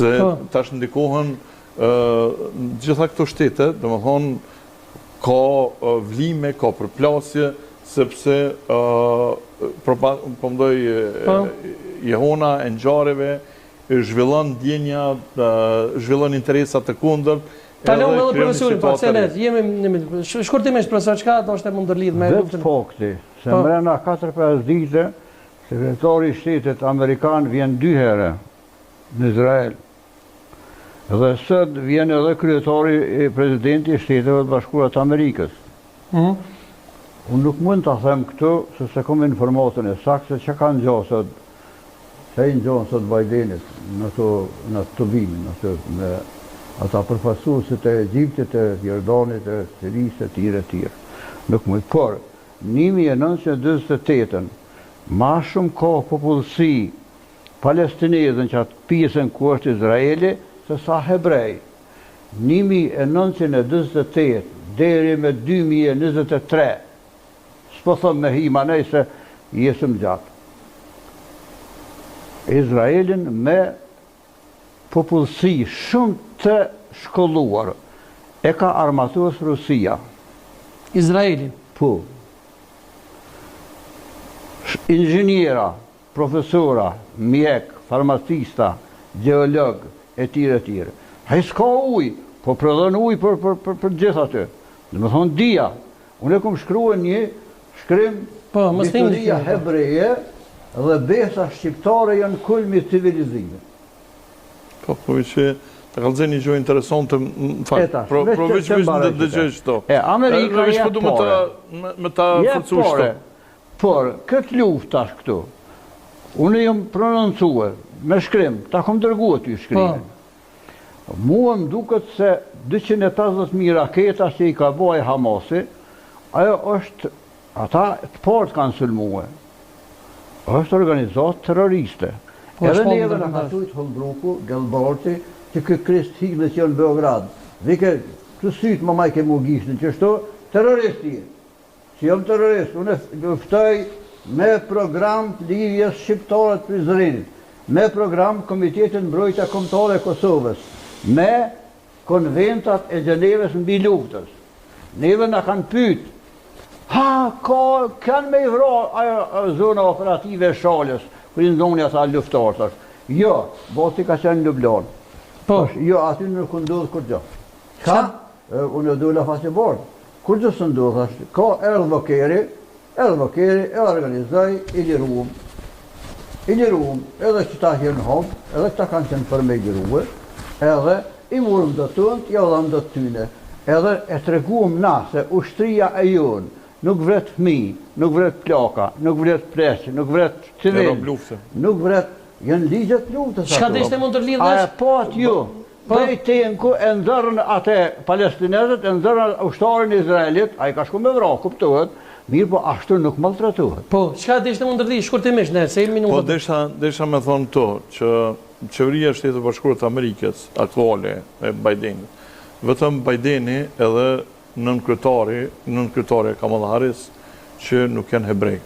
Se tash ndikohen gjitha këto shtete, domethënë ka vlime, ka përplasje, sepse po mdoj jehona e ngjarjeve zhvillon ndjenja, zhvillon interesat të kundërt. Kalon edhe profesorin, pa se ne jemi shkurtimisht profesor, çka do të mund të lidh me luftën? Vetë fakti, se mbrenda 4-5 ditë sekretari i shtetit amerikan vjen 2 herë në Izrael. Dhe sot vjen edhe kryetari i presidenti i Shteteve të Bashkuara të Amerikës. Unë nuk mund të them këtu, se se kom informatën e saktë se që kanë gjohë sot, që i në gjohën sot Bidenit në të bimin, me ata përfaqësuesit e Egjiptit, e Jordanit, e Sirisë, e tjere. Nuk mund, por 1948 ma shumë ka popullsi palestinezën që atë pjesën ku është Izraeli, se sa hebrej. 1948 deri me 2023, s'po thëmë me hima nej se jesëm gjatë. Izraelin me popullsi shumë të shkolluar e ka armatuar Rusia. Izraelin? Po. Inxhiniera, profesora, mjek, farmacista, geolog, e tjere. Haj s'ka uj, po prodhon uj për gjitha të. Dhe me thonë dia, unë e kom shkrua një shkrim historia hebreje dhe besa shqiptare janë kulmi civilizimit. Po që të kalëzën një gjë interesant të fakt. Proveç të dëgjoj qëto. Amerika jetë pore. Me ta forcu shto. Por, këtë luft tash këtu, unë jam prononcuar me shkrim, ta kom dërguar ty shkrimin. Mua më duket se 250.000 raketa që i ka bëj Hamasi, ajo është, ata të partë kanë sulmue. është organizat terroriste. Edhe neve në ka thujtë Holbruku, Gelbarti, që këtë Krist Higme që në Beograd. Vike, të sytë më maj ke mu gishtin, që shto terroristi. Që jam terrorist, unë luftoj me program të lidhjes shqiptarët Prizrenit, me program Komitetin Mbrojtja Kombëtare e Kosovës, me konventat e Gjeneves mbi luftës. Neve në kanë pyet, kanë me i vra zona operative e Shalës, kërë i ndonjë ata luftarës. Jo, boti ka qenë në Ljubljan. Jo, aty nuk ndodhë kur gjë. Ka? Unë e dojla faqeborë. Kur gjë së ndodhë, ka Erdhvokeri e organizoj i liruum. I liruum, edhe që ta hjerë në hobë, edhe që ta kanë qenë për me i liruë, edhe i murëm do tënë, i odhëm do të tyne. Edhe e treguam na se ushtria e jonë nuk vret fëmi, nuk vret plaka, nuk vret pleqë, nuk vret civil, nuk vret, janë ligjet luftës ato. Çka deshte mund të lidhësh? Po atë ju. Prej tenku e ndërën atë palestinezët, e ndërën ushtarin e Izraelit, a i ka shku me vra, kuptohet, mirë po ashtu nuk maltratohet. Po, çka deshte mund të lidhësh shkurtimisht ne, se minutë. Po desha me thonë to, që qeveria e Shtetit Bashkuar të Amerikës aktuale e Bidenit, vetëm Bideni edhe nënkryetari Kamala Harris që nuk janë hebrej.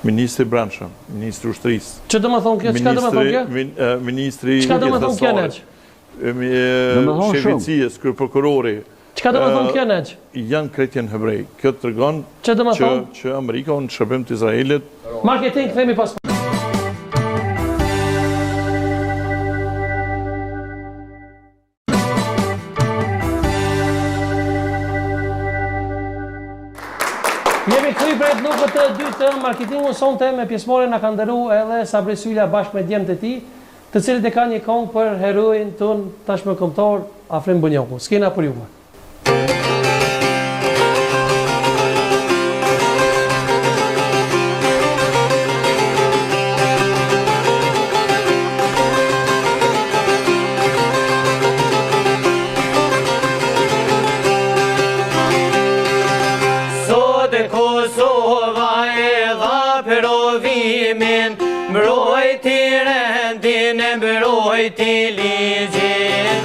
Ministri Brendshëm, Ministri Ushtrisë. Që do më thonë kjo? Çka do më thonë kjo? Ministri Çka do më thonë kjo neq? Shevicijes, kërëprokurori. Çka do më thonë kjo neq? Janë kretjen hebrej. Kjo të tregon që Amerika në shërbim të Izraelit. Marketing, themi pas. Jemi këthy për e të nukët të dytë marketingu sonte me pjesëmore në kanë dëru edhe Sabri Sylla bashkë me djemë të ti, të cilët e ka një kongë për heroin tënë tashmë kombëtar Afrim Bunjoku. Skena për juve. Mbrojti ligjin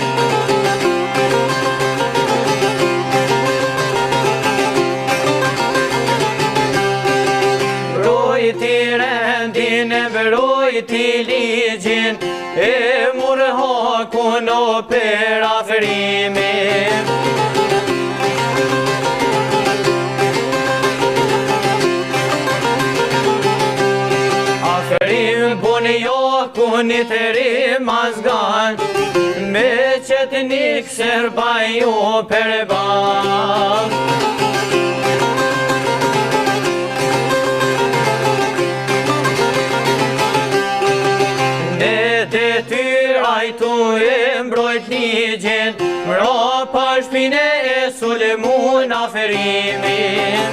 Mbrojti rendin, mbrojti ligjin e murho kun o për afrimi. Afrim pun jo kun I të rim azgan, me qëtë nik serba ju për ban. Tu e mbrojt ligjen, mrapa shpine e Sulemun aferimin.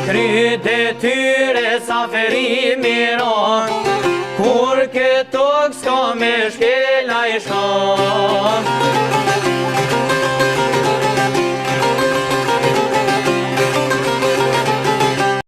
Kryt e tyre s'aferimi ron, kur këtok s'ka me shkela I shkon.